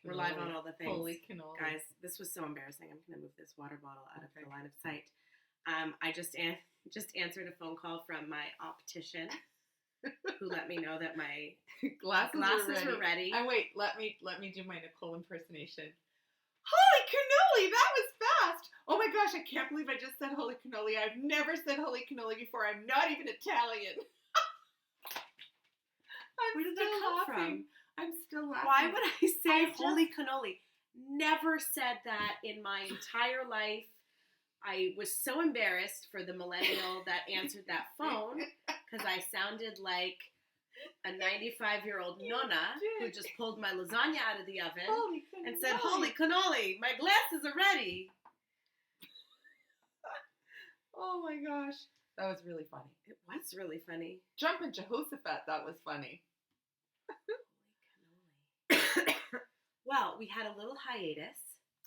We're live on all the things. Holy cannoli. Guys, this was so embarrassing. I'm going to move this water bottle out of the line of sight. I just answered a phone call from my optician who let me know that my glasses were ready. And wait, let me do my Nicole impersonation. Holy cannoli, that was fast. Oh my gosh, I can't believe I just said holy cannoli. I've never said holy cannoli before. I'm not even Italian. Where did that come from? I'm still laughing. Why would I say holy cannoli? Never said that in my entire life. I was so embarrassed for the millennial that answered that phone because I sounded like a 95-year-old nonna who just pulled my lasagna out of the oven and said, holy cannoli, my glasses are ready. Oh my gosh. That was really funny. It was really funny. Jumping Jehoshaphat, that was funny. Well, we had a little hiatus.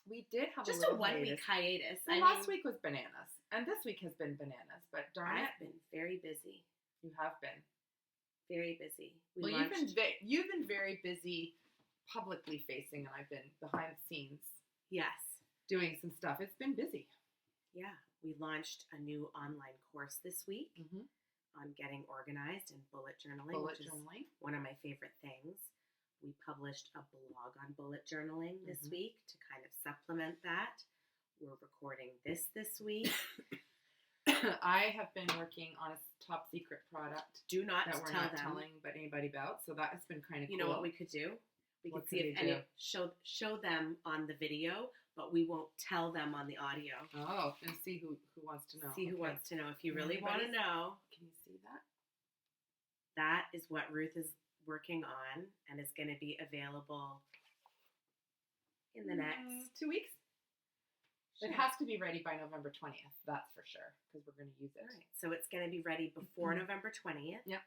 We did have just a little 1 week hiatus. Well, last week was bananas, and this week has been bananas. But darn it, I've been very busy. You have been very busy. You've been very busy, publicly facing, and I've been behind the scenes. Yes, doing some stuff. It's been busy. Yeah, we launched a new online course this week on getting organized and bullet journaling, which is one of my favorite things. We published a blog on bullet journaling this week to kind of supplement that. We're recording this week. I have been working on a top secret product. Do not that we're tell not them. telling anybody about. So that has been kind of cool. You know what we could do? We could see if any show them on the video, but we won't tell them on the audio. Oh, and see who wants to know. See who wants to know. If you really want to know, can you see that? That is what Ruth is working on and is going to be available in the next 2 weeks. Sure. It has to be ready by November 20th, that's for sure, because we're going to use it. All right. So it's going to be ready before November 20th. Yep.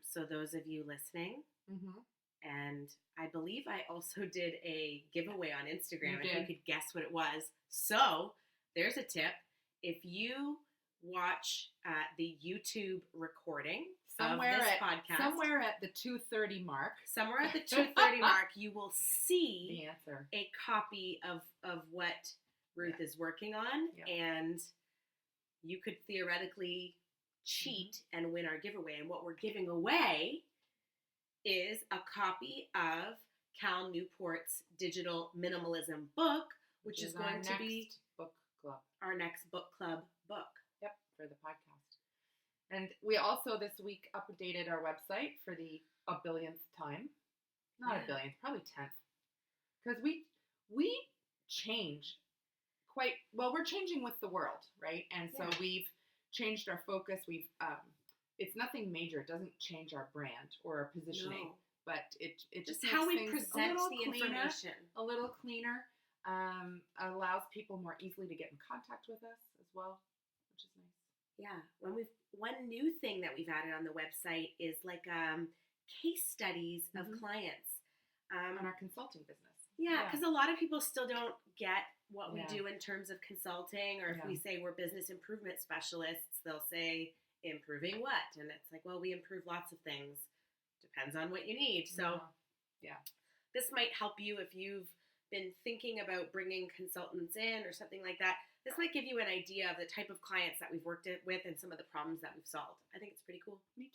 So those of you listening, and I believe I also did a giveaway on Instagram if you could guess what it was. So there's a tip. If you watch the YouTube recording somewhere of this podcast. Somewhere at the 2:30 mark. Somewhere at the 2:30 mark, you will see the answer. A copy of what Ruth is working on, and you could theoretically cheat and win our giveaway. And what we're giving away is a copy of Cal Newport's digital minimalism book, which is going to be our next book club book. Yep, for the podcast. And we also this week updated our website for the 1,000,000th time. Not 1,000,000th, probably 10th. Because we change quite well. We're changing with the world, right? And so we've changed our focus. We've it's nothing major. It doesn't change our brand or our positioning, but it just makes how we things present the information a little cleaner. Allows people more easily to get in contact with us as well, which is nice. Yeah, one new thing that we've added on the website is like case studies of clients on our consulting business. Yeah, because a lot of people still don't get what we do in terms of consulting, or if we say we're business improvement specialists, they'll say improving what, and it's like, well, we improve lots of things. Depends on what you need. So, this might help you if you've been thinking about bringing consultants in or something like that. This might give you an idea of the type of clients that we've worked with and some of the problems that we've solved. I think it's pretty cool. Me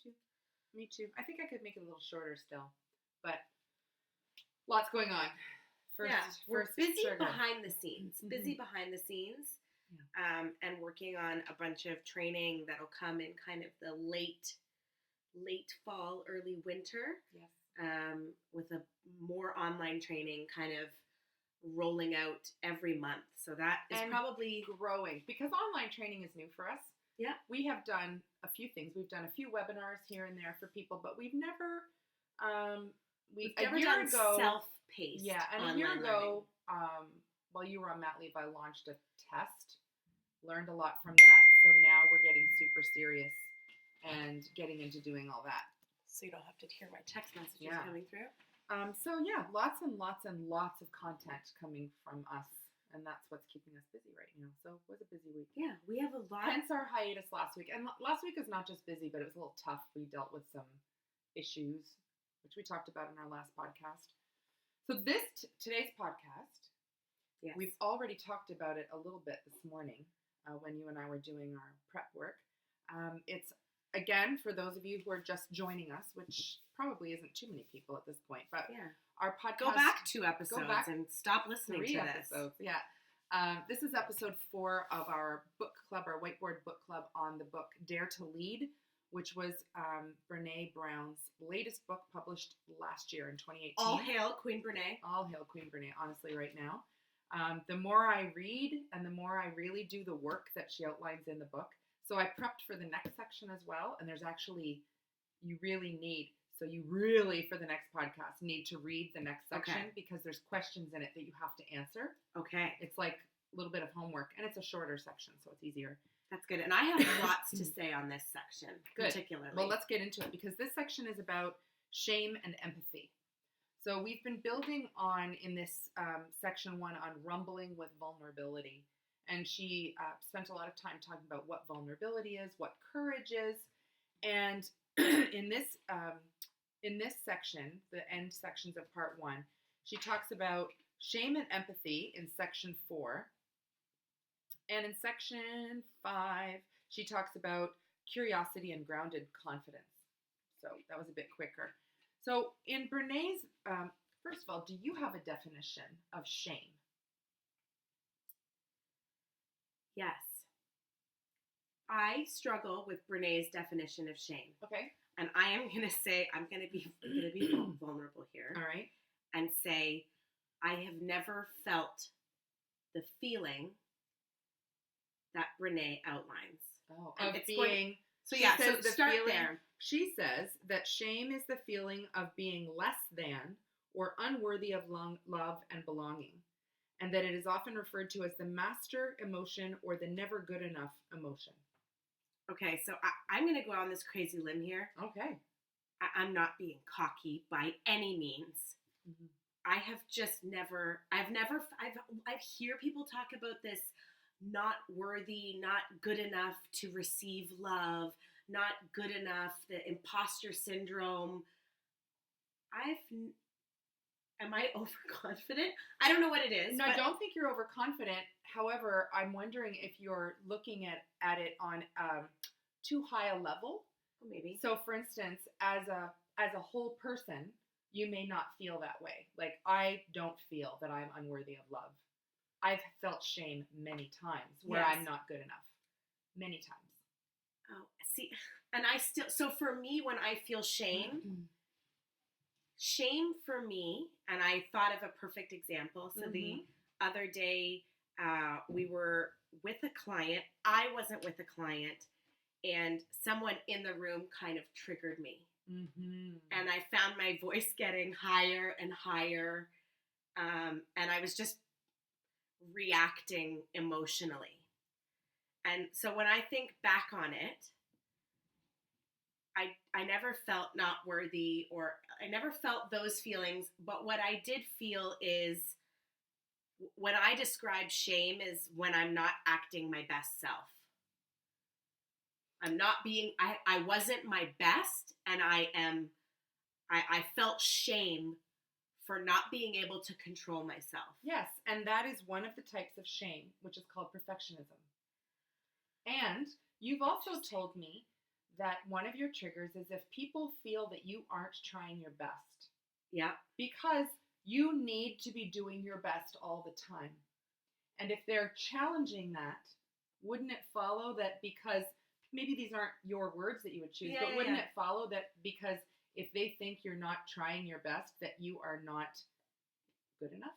too. I think I could make it a little shorter still, but lots going on. We're busy behind the scenes. And working on a bunch of training that'll come in kind of the late fall, early winter. Yes. With a more online training kind of rolling out every month. So that is probably growing because online training is new for us. Yeah. We have done a few things. We've done a few webinars here and there for people, but we've never done self-paced. Yeah, and a year ago, while you were on mat leave, I launched a test, learned a lot from that. So now we're getting super serious and getting into doing all that. So you don't have to hear my text messages coming through. Lots and lots and lots of content coming from us, and that's what's keeping us busy right now. So it was a busy week. Yeah, we have a lot. Hence our hiatus last week. And last week was not just busy, but it was a little tough. We dealt with some issues, which we talked about in our last podcast. So today's podcast, Yes. we've already talked about it a little bit this morning when you and I were doing our prep work. It's, again, for those of you who are just joining us, which probably isn't too many people at this point, but our podcast... Go back 2 episodes and stop listening to episodes, this. Yeah. This is episode 4 of our book club, our whiteboard book club on the book Dare to Lead, which was Brene Brown's latest book published last year in 2018. All hail Queen Brene. All hail Queen Brene, honestly, right now. The more I read and the more I really do the work that she outlines in the book. So I prepped for the next section as well, and there's actually, for the next podcast, need to read the next section because there's questions in it that you have to answer. Okay. It's like a little bit of homework, and it's a shorter section, so it's easier. That's good. And I have lots to say on this section, particularly. Well, let's get into it because this section is about shame and empathy. So we've been building on, in this section 1, on rumbling with vulnerability. And she spent a lot of time talking about what vulnerability is, what courage is. And in this section, the end sections of part 1, she talks about shame and empathy in section 4. And in section 5, she talks about curiosity and grounded confidence. So that was a bit quicker. So in Brene's, first of all, do you have a definition of shame? Yes. I struggle with Brene's definition of shame. Okay. And I am going to say, I'm going to be vulnerable here. All right. And say, I have never felt the feeling that Brene outlines. Oh, and of being... So start there. She says that shame is the feeling of being less than or unworthy of love and belonging, and that it is often referred to as the master emotion or the never good enough emotion. Okay, so I'm going to go on this crazy limb here. Okay. I'm not being cocky by any means. Mm-hmm. I have just never, I hear people talk about this not worthy, not good enough to receive love, not good enough, the imposter syndrome. Am I overconfident? I don't know what it is. No, I don't think you're overconfident. However, I'm wondering if you're looking at it on too high a level. Maybe. So, for instance, as a whole person, you may not feel that way. Like, I don't feel that I'm unworthy of love. I've felt shame many times where I'm not good enough. Many times. Oh, see, and so for me, when I feel shame, shame for me, and I thought of a perfect example. So the other day, we were with a client. I wasn't with a client, and someone in the room kind of triggered me. Mm-hmm. And I found my voice getting higher and higher, and I was just reacting emotionally. And so when I think back on it, I never felt not worthy, or I never felt those feelings, but what I did feel is, when I describe shame, is when I'm not acting my best self. I'm not being, I wasn't my best, and I felt shame for not being able to control myself. Yes, and that is one of the types of shame, which is called perfectionism. And you've also told me that one of your triggers is if people feel that you aren't trying your best. Yeah. Because you need to be doing your best all the time. And if they're challenging that, wouldn't it follow that because, maybe these aren't your words that you would choose, but wouldn't it follow that because if they think you're not trying your best, that you are not good enough?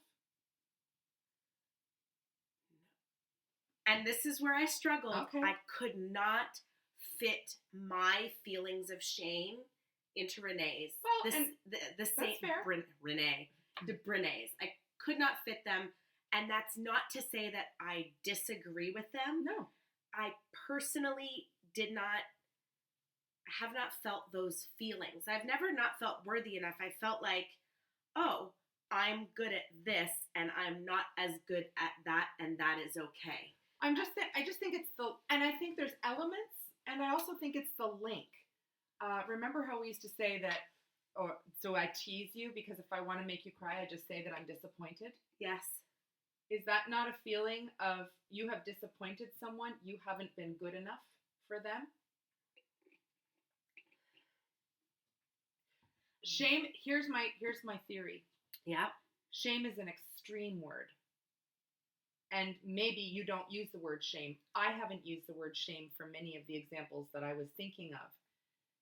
And this is where I struggled. Okay. I could not fit my feelings of shame into Renee's. Well, the same Renee, the Brene's. I could not fit them, and that's not to say that I disagree with them. No. I personally have not felt those feelings. I've never not felt worthy enough. I felt like, oh, I'm good at this, and I'm not as good at that, and that is okay. I just think it's and I think there's elements, and I also think it's the link. Remember how we used to say that or so I tease you because if I want to make you cry, I just say that I'm disappointed. Yes. Is that not a feeling of you have disappointed someone, you haven't been good enough for them? Shame, here's my theory. Yeah. Shame is an extreme word. And maybe you don't use the word shame. I haven't used the word shame for many of the examples that I was thinking of.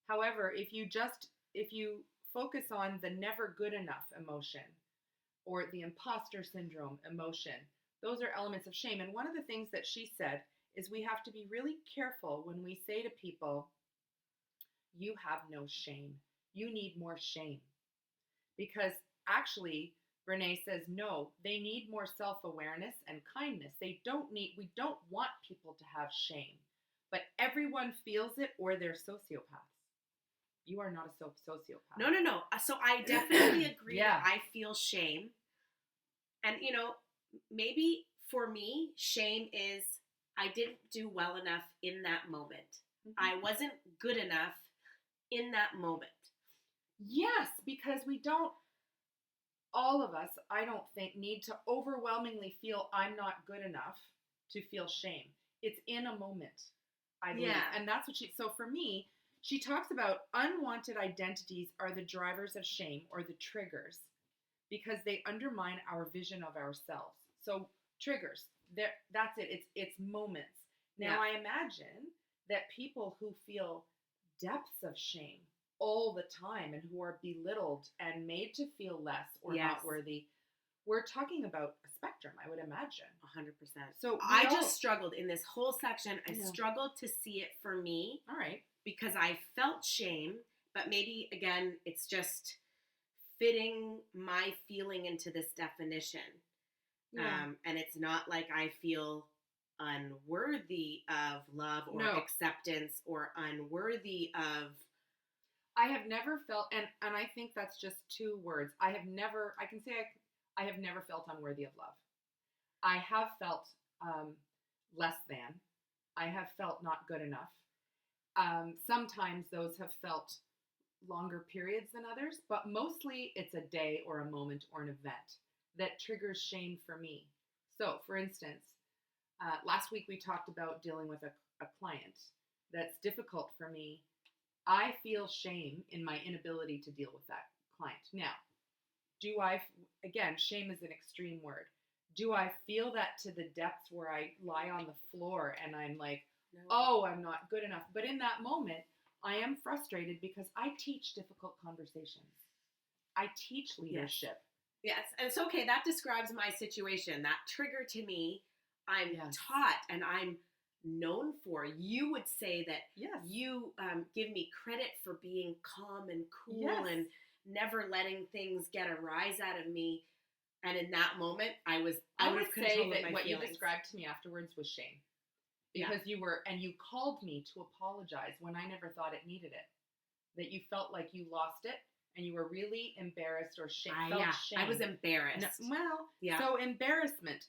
However, if you focus on the never good enough emotion or the imposter syndrome emotion, those are elements of shame. And one of the things that she said is we have to be really careful when we say to people, you have no shame. You need more shame. Because actually, Brene says, no, they need more self-awareness and kindness. We don't want people to have shame. But everyone feels it or they're sociopaths. You are not a sociopath. No. So I definitely agree Yeah. that I feel shame. And, maybe for me, shame is I didn't do well enough in that moment. Mm-hmm. I wasn't good enough in that moment. Yes, because we don't, all of us, I don't think, need to overwhelmingly feel I'm not good enough to feel shame. It's in a moment, I believe. Yeah. And that's what so for me, she talks about unwanted identities are the drivers of shame or the triggers because they undermine our vision of ourselves. So triggers, that's it. It's moments. Now I imagine that people who feel depths of shame all the time and who are belittled and made to feel less or not worthy, we're talking about a spectrum, I would imagine. 100%. So I just struggled in this whole section. I struggled to see it for me. All right. Because I felt shame, but maybe, again, it's just fitting my feeling into this definition. Yeah. And it's not like I feel unworthy of love or acceptance or unworthy of... I have never felt, and I think that's just two words. I have never felt unworthy of love. I have felt less than. I have felt not good enough. Sometimes those have felt longer periods than others, but mostly it's a day or a moment or an event that triggers shame for me. So, for instance, last week we talked about dealing with a client that's difficult for me. I feel shame in my inability to deal with that client. Now, again, shame is an extreme word. Do I feel that to the depths where I lie on the floor and I'm like, no, I'm not good enough? But in that moment, I am frustrated because I teach difficult conversations. I teach leadership. Yes, and it's okay. That describes my situation. That trigger to me, I'm taught and I'm known for. You would say that you give me credit for being calm and cool and never letting things get a rise out of me. And in that moment, I would say that what you described to me afterwards was shame. Because you called me to apologize when I never thought it needed it. That you felt like you lost it and you were really embarrassed or shame. I was embarrassed. So embarrassment.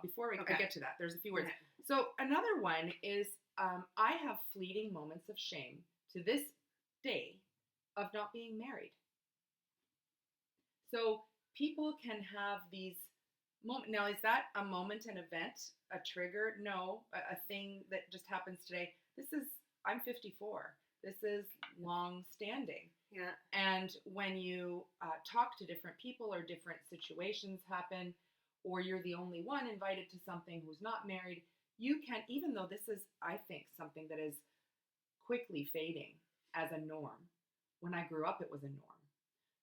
Before I get to that, there's a few words. Okay. So another one is I have fleeting moments of shame to this day of not being married. So people can have these moments. Now, is that a moment, an event, a trigger? No, a thing that just happens today. I'm 54. This is long standing. Yeah. And when you talk to different people or different situations happen, or you're the only one invited to something who's not married, you can, even though this is, I think, something that is quickly fading as a norm. When I grew up, it was a norm.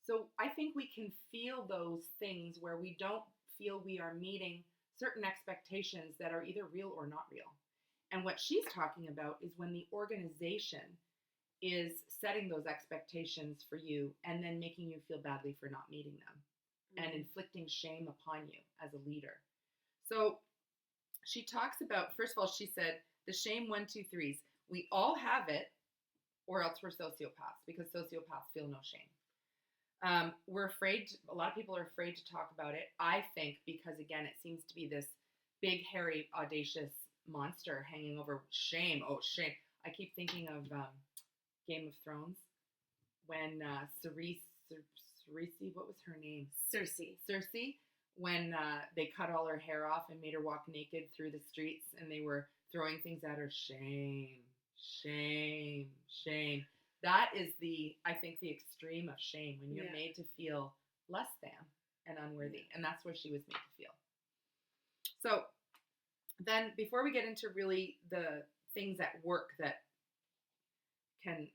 So I think we can feel those things where we don't feel we are meeting certain expectations that are either real or not real. And what she's talking about is when the organization is setting those expectations for you and then making you feel badly for not meeting them and inflicting shame upon you as a leader. So she talks about, first of all, she said, the shame 1, 2, 3s. We all have it, or else we're sociopaths, because sociopaths feel no shame. We're afraid, a lot of people are afraid to talk about it, I think, because again, it seems to be this big, hairy, audacious monster hanging over shame. Oh, shame. I keep thinking of Game of Thrones. when Cerise, what was her name? Circe, when they cut all her hair off and made her walk naked through the streets, and they were throwing things at her. Shame, shame, shame. That is I think the extreme of shame, when you're made to feel less than and unworthy. And that's where she was made to feel. So then, before we get into really the things at work that can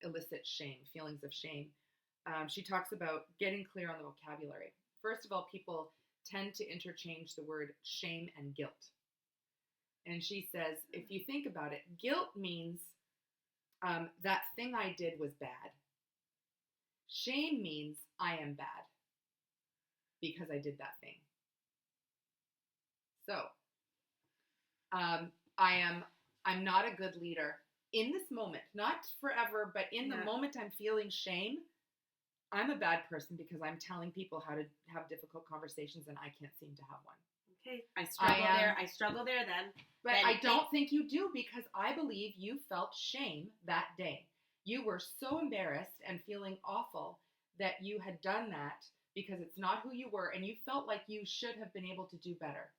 elicit shame, feelings of shame, she talks about getting clear on the vocabulary. First of all, people tend to interchange the word shame and guilt. And she says, if you think about it, guilt means that thing I did was bad. Shame means I am bad because I did that thing. So, I'm not a good leader in this moment, not forever, but in the moment I'm feeling shame, I'm a bad person because I'm telling people how to have difficult conversations and I can't seem to have one. Okay, I struggle there then. But then, I don't think you do, because I believe you felt shame that day. You were so embarrassed and feeling awful that you had done that because it's not who you were, and you felt like you should have been able to do better.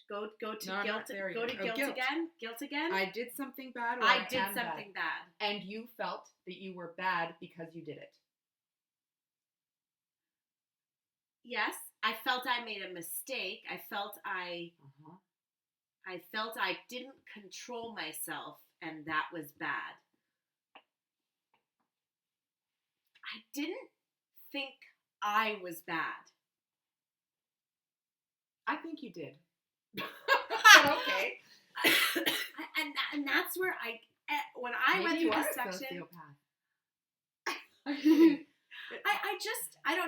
Go to guilt again. Guilt again. I did something bad. I did something bad. And you felt that you were bad because you did it. Yes, I felt I made a mistake. I felt I didn't control myself, and that was bad. I didn't think I was bad. I think you did. Okay. and that's where when I went through this section,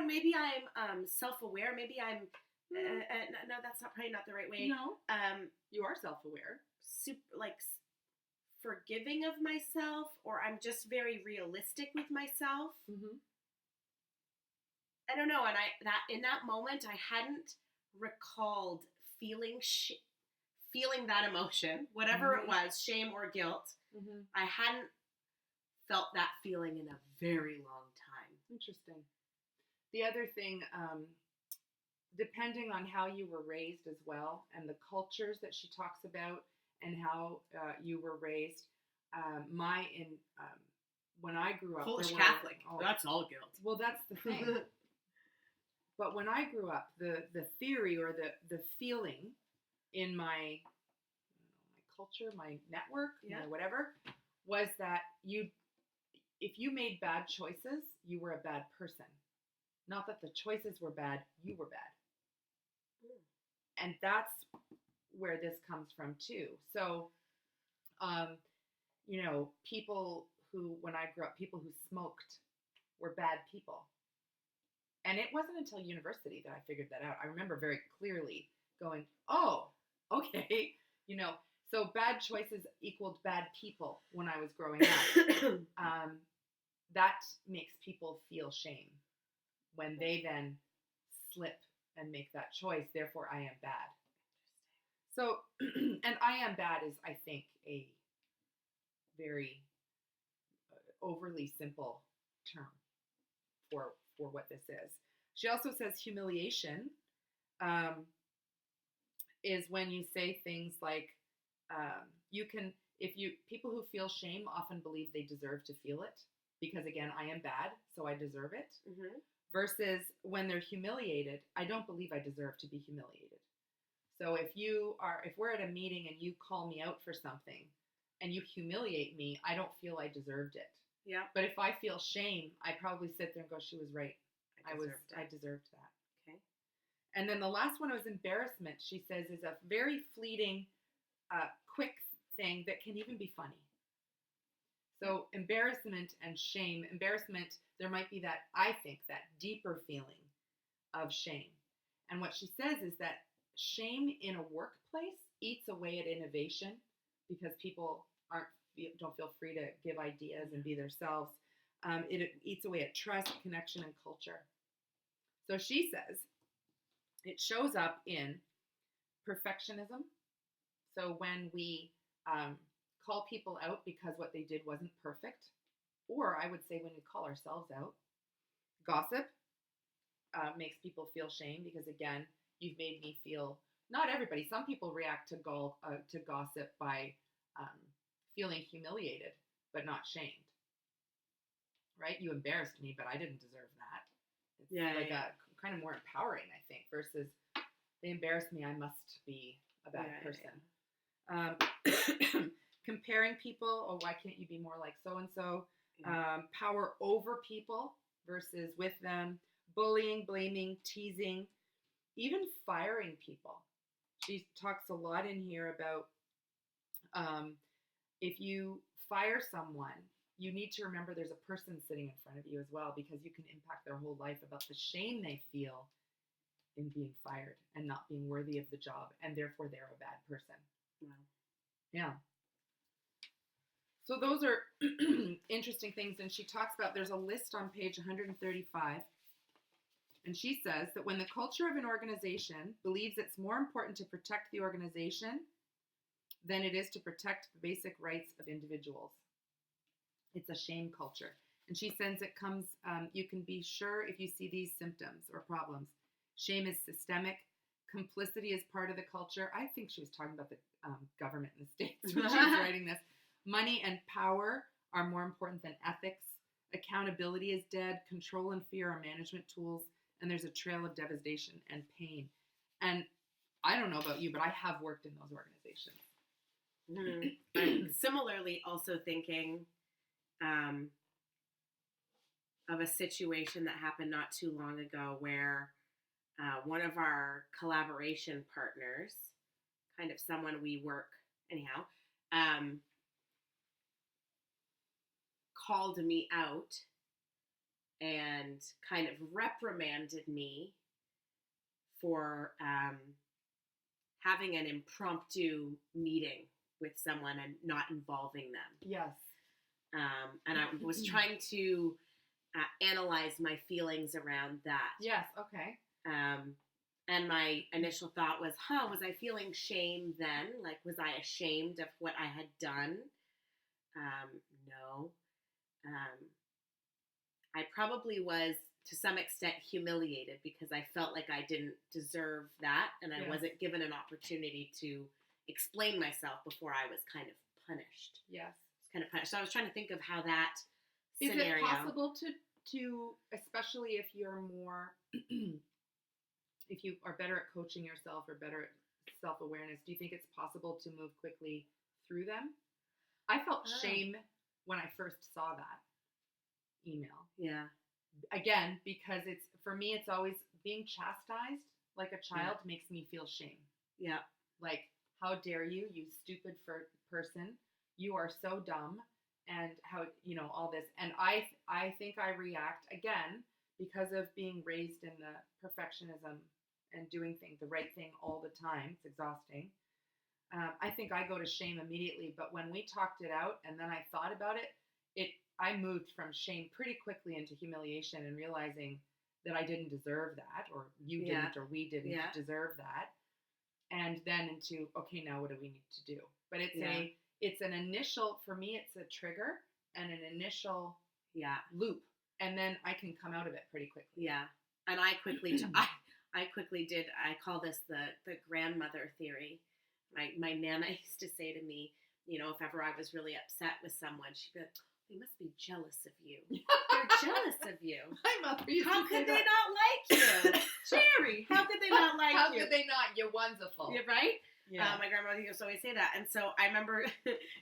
maybe I'm self-aware. Maybe I'm, no, that's probably not the right way. No. You are self-aware. Forgiving of myself, or I'm just very realistic with myself. Mm-hmm. I don't know. And in that moment, I hadn't recalled feeling that emotion, whatever it was, shame or guilt. Mm-hmm. I hadn't felt that feeling in a very long time. Interesting. The other thing, depending on how you were raised as well, and the cultures that she talks about, and how you were raised, when I grew up, Polish Catholic. That's all guilt. Well, that's the thing. But when I grew up, the theory or the feeling in my culture, my network, my whatever, was that if you made bad choices, you were a bad person. Not that the choices were bad, you were bad. And that's where this comes from too. So, people who, when I grew up, people who smoked were bad people. And it wasn't until university that I figured that out. I remember very clearly going, oh, okay. So bad choices equaled bad people when I was growing up. That makes people feel shame when they then slip and make that choice. Therefore, I am bad. So, and I am bad is, I think, a very overly simple term for what this is. She also says humiliation is when you say things like, people who feel shame often believe they deserve to feel it because, again, I am bad, so I deserve it. Mm-hmm. Versus when they're humiliated, I don't believe I deserve to be humiliated. So if we're at a meeting and you call me out for something and you humiliate me, I don't feel I deserved it. Yeah. But if I feel shame, I probably sit there and go, she was right. I deserved that. Okay. And then the last one was embarrassment, she says, is a very fleeting, quick thing that can even be funny. So embarrassment and shame. Embarrassment, there might be that, I think, that deeper feeling of shame. And what she says is that shame in a workplace eats away at innovation because people don't feel free to give ideas and be themselves. It eats away at trust, connection, and culture. So she says it shows up in perfectionism. So when we call people out because what they did wasn't perfect, or I would say when we call ourselves out. Gossip makes people feel shame because, again, you've made me feel, not everybody, some people react to gossip by feeling humiliated but not shamed. Right? You embarrassed me, but I didn't deserve that. It's a kind of more empowering, I think, versus they embarrassed me, I must be a bad person. Comparing people, oh, why can't you be more like so-and-so? Power over people versus with them. Bullying, blaming, teasing, even firing people. She talks a lot in here about if you fire someone, you need to remember there's a person sitting in front of you as well, because you can impact their whole life about the shame they feel in being fired and not being worthy of the job, and therefore they're a bad person. Wow. Yeah. So those are interesting things. And she talks about, there's a list on page 135. And she says that when the culture of an organization believes it's more important to protect the organization than it is to protect the basic rights of individuals, it's a shame culture. And she says it comes, you can be sure if you see these symptoms or problems. Shame is systemic. Complicity is part of the culture. I think she was talking about the government in the States when she was writing this. Money and power are more important than ethics. Accountability is dead. Control and fear are management tools. And there's a trail of devastation and pain. And I don't know about you, but I have worked in those organizations. I'm similarly also thinking of a situation that happened not too long ago where one of our collaboration partners, kind of someone we work, anyhow, called me out and kind of reprimanded me for having an impromptu meeting with someone and not involving them. Yes. And I was trying to analyze my feelings around that. Yes, okay. And my initial thought was, was I feeling shame then? Like, was I ashamed of what I had done? No. I probably was, to some extent, humiliated because I felt like I didn't deserve that, and I wasn't given an opportunity to explain myself before I was kind of punished. Yes. Kind of punished. So I was trying to think of how that is scenario... Is it possible to, especially if you're more, if you are better at coaching yourself or better at self-awareness, do you think it's possible to move quickly through them? I felt shame when I first saw that email. Yeah. Again, because it's, for me, it's always being chastised like a child makes me feel shame. Yeah. Like, how dare you stupid person. You are so dumb, and how, all this. And I think I react, again, because of being raised in the perfectionism and doing the right thing all the time. It's exhausting. I think I go to shame immediately, but when we talked it out and then I thought about it, I moved from shame pretty quickly into humiliation and realizing that I didn't deserve that, or you didn't, or we didn't deserve that. And then into, okay, now what do we need to do? But it's an initial, for me, it's a trigger and an initial loop. And then I can come out of it pretty quickly. Yeah. And I quickly, I quickly did, I call this the grandmother theory. My Nana used to say to me, if ever I was really upset with someone, she'd be like, they must be jealous of you. They're jealous of you. How could they not like you? Sherry, how could they not like you? How could they not? You're wonderful. Yeah, right? Yeah. My grandmother used to always say that. And so I remember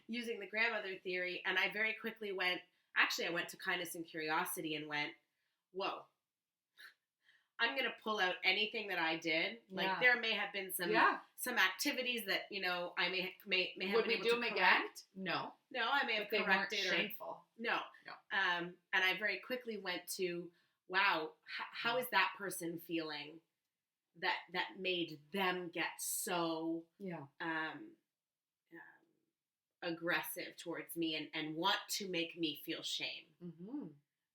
using the grandmother theory, and I very quickly went to kindness and curiosity and went, whoa, I'm going to pull out anything that I did. Like, there may have been some activities that, I may have been able to correct. Would we do them again? No. No, I may have corrected. They weren't shameful. No. And I very quickly went to, wow, how is that person feeling that made them get so aggressive towards me and want to make me feel shame? Mm-hmm.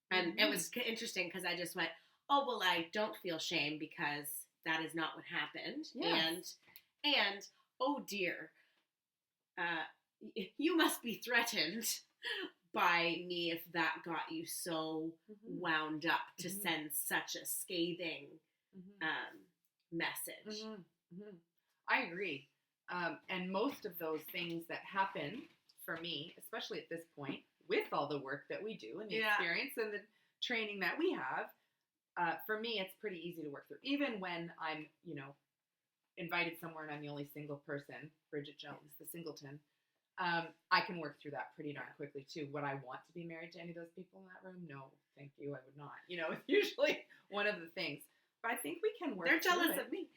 And it was interesting because I just went, oh, well, I don't feel shame because that is not what happened. Yes. And oh dear, you must be threatened by me if that got you so wound up to send such a scathing message. I agree. And most of those things that happen for me, especially at this point, with all the work that we do and the experience and the training that we have, for me, it's pretty easy to work through. Even when I'm, invited somewhere and I'm the only single person, Bridget Jones, the singleton, I can work through that pretty darn quickly too. Would I want to be married to any of those people in that room? No, thank you, I would not. It's usually one of the things. But I think we can work through it. They're jealous of me.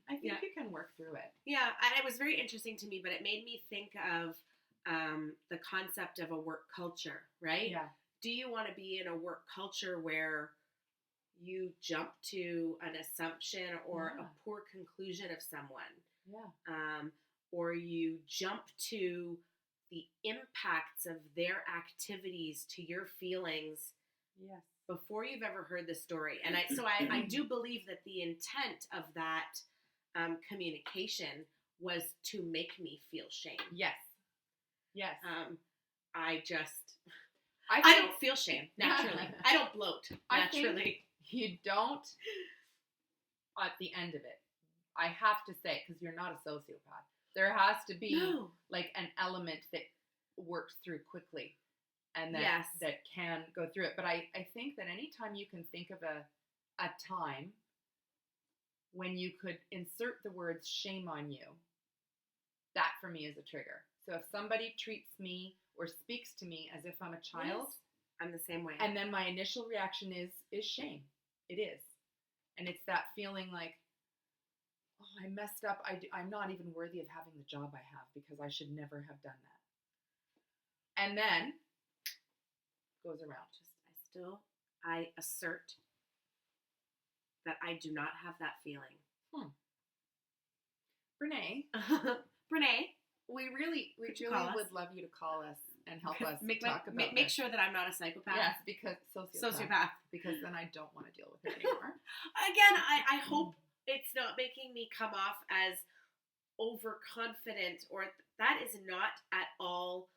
I think you can work through it. Yeah, and it was very interesting to me, but it made me think of the concept of a work culture, right? Yeah. Do you want to be in a work culture where you jump to an assumption or a poor conclusion of someone? Yeah. Or you jump to the impacts of their activities to your feelings before you've ever heard the story. And I do believe that the intent of that communication was to make me feel shame. Yes. I don't feel shame naturally. I don't bloat naturally. You don't at the end of it. I have to say, because you're not a sociopath, there has to be like an element that works through quickly and that can go through it. But I think that anytime you can think of a time when you could insert the words shame on you, that for me is a trigger. So if somebody treats me or speaks to me as if I'm a child, I'm the same way. And then my initial reaction is shame. It is. And it's that feeling like, oh, I messed up. I'm not even worthy of having the job I have because I should never have done that. And then goes around. I assert that I do not have that feeling. Brene, we really would love you to call us and help us talk about Make sure that I'm not a psychopath. Yes, because sociopath. Because then I don't want to deal with it anymore. Again, I hope it's not making me come off as overconfident, or that is not at all.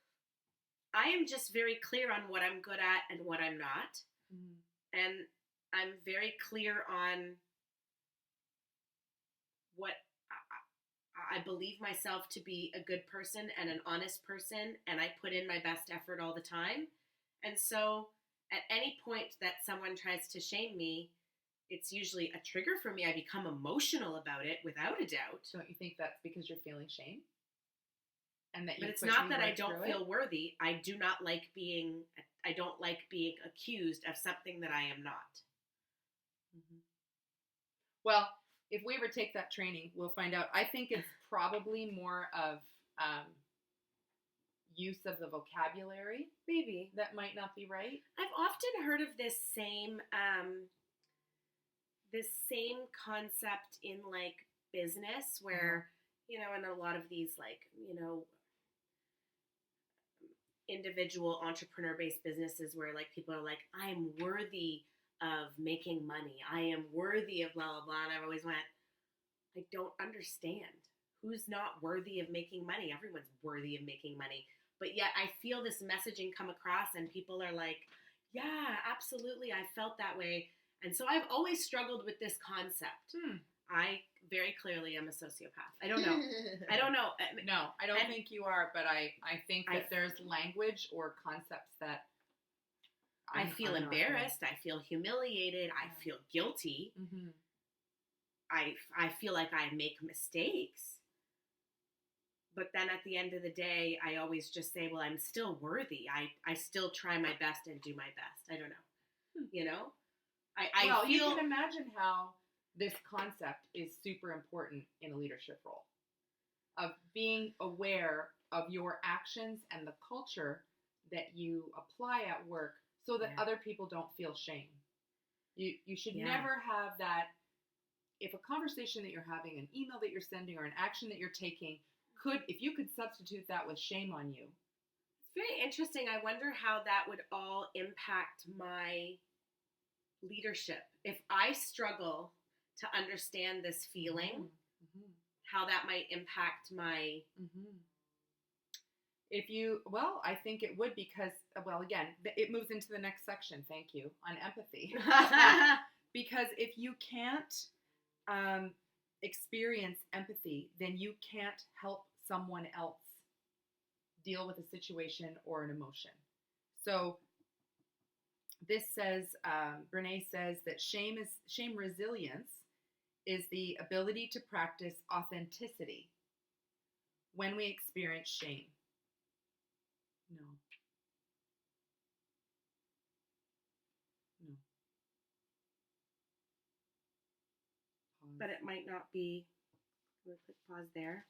I am just very clear on what I'm good at and what I'm not. And I'm very clear on what I believe myself to be a good person and an honest person, and I put in my best effort all the time. And so at any point that someone tries to shame me, it's usually a trigger for me. I become emotional about it without a doubt. Don't you think that's because you're feeling shame? And that but it's not that I don't feel worthy. I don't like being accused of something that I am not. Well, if we ever take that training, we'll find out. I think it's probably more of use of the vocabulary. Maybe. That might not be right. I've often heard of this same concept in like business where, in a lot of these individual entrepreneur-based businesses where like people are like, I'm worthy of making money. I am worthy of blah, blah, blah. And I've always went, I don't understand. Who's not worthy of making money? Everyone's worthy of making money. But yet I feel this messaging come across and people are like, yeah, absolutely. I felt that way. And so I've always struggled with this concept. I very clearly am a sociopath. I don't know. No, I don't think you are, but I think that there's language or concepts that I feel embarrassed. I feel humiliated. I feel guilty. I feel like I make mistakes. But then at the end of the day, I always just say, well, I'm still worthy. I still try my best and do my best. I don't know. You can imagine how this concept is super important in a leadership role. Of being aware of your actions and the culture that you apply at work so that other people don't feel shame. You should never have that. If a conversation that you're having, an email that you're sending, or an action that you're taking, if you could substitute that with shame on you. It's very interesting. I wonder how that would all impact my leadership. If I struggle to understand this feeling, how that might impact my I think it would because, again, it moves into the next section. Thank you. On empathy. Because if you can't experience empathy, then you can't help someone else deal with a situation or an emotion. So this says, Brene says that shame resilience is the ability to practice authenticity when we experience shame. No. But it might not be. We'll click pause there.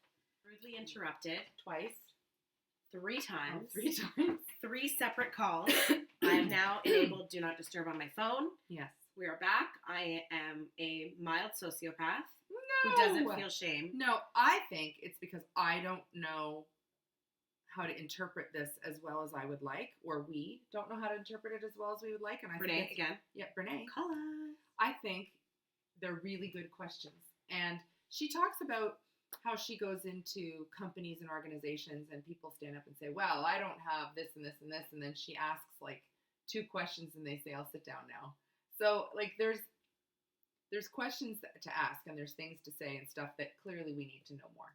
Rudely interrupted twice, 3 times. Oh, 3 times. 3 separate calls. I am now enabled do not disturb on my phone. Yes. We are back. I am a mild sociopath who doesn't feel shame. No, I think it's because I don't know how to interpret this as well as I would like, or we don't know how to interpret it as well as we would like. And I Brene, think again. Yeah, Brene. Call us. I think they're really good questions. And she talks about how she goes into companies and organizations and people stand up and say, well, I don't have this and this and this. And then she asks like 2 questions and they say, I'll sit down now. So like there's questions to ask and there's things to say and stuff that clearly we need to know more